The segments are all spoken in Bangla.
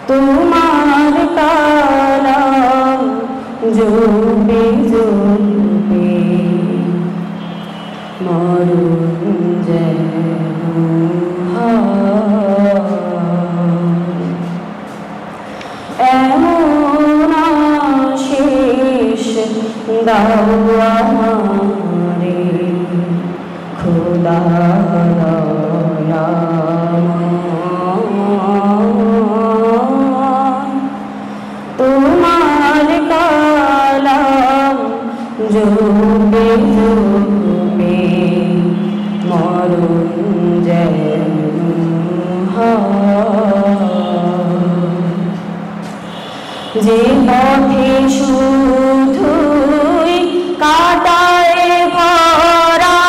তোমার কালাম জপে জপে মরণ যেন এমন আশিস দাও আমারে খোদা তোমার কালাম জপে জপে মরণ যেন যে পথে শুধুই কাটায় ভরা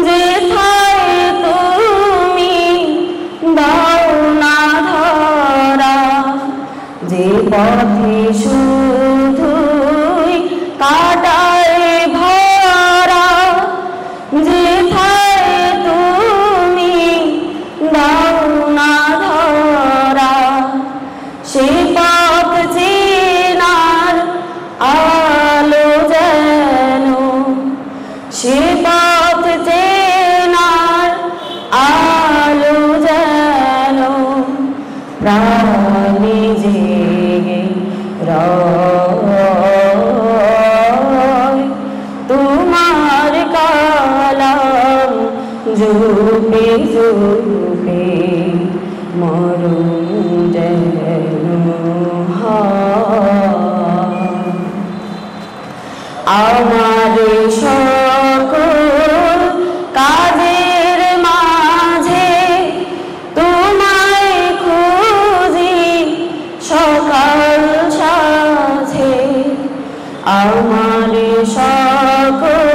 যেথায় তুমি দাও না ধরা যে পথে শুধুই কাটায় ভরা যেথায় তুমি দাও না ধরা সে পথ চেনার আলো যেন সে পথ চেনার আলো যেন প্রাণে জেগে রয় তোমার কালাম জপে জপে মরণ যেন আমার সকল কাজের মাঝে তোমায় খুঁজি সকাল সাঁঝে আমার সকল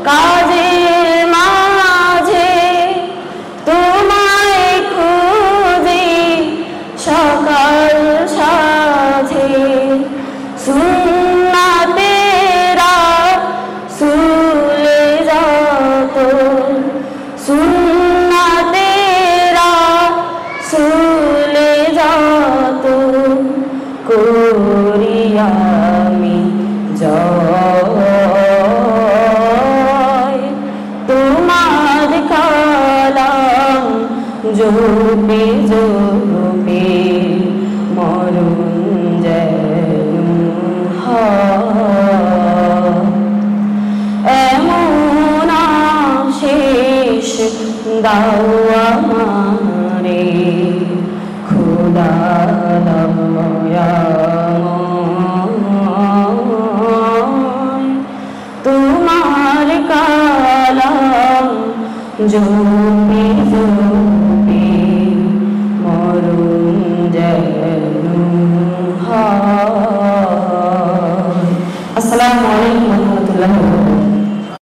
কাজের মাঝে তোমায় খুঁজি সকাল সাঁঝে সুন্নাতেরা সুলে যত সুন্নাতেরা সুলে যত করি আমি জয় তোমার কালাম জপে জপে মরণ যেন এমন আশিস দাও আমারে খোদা দয়াময় তোমার কালাম জপে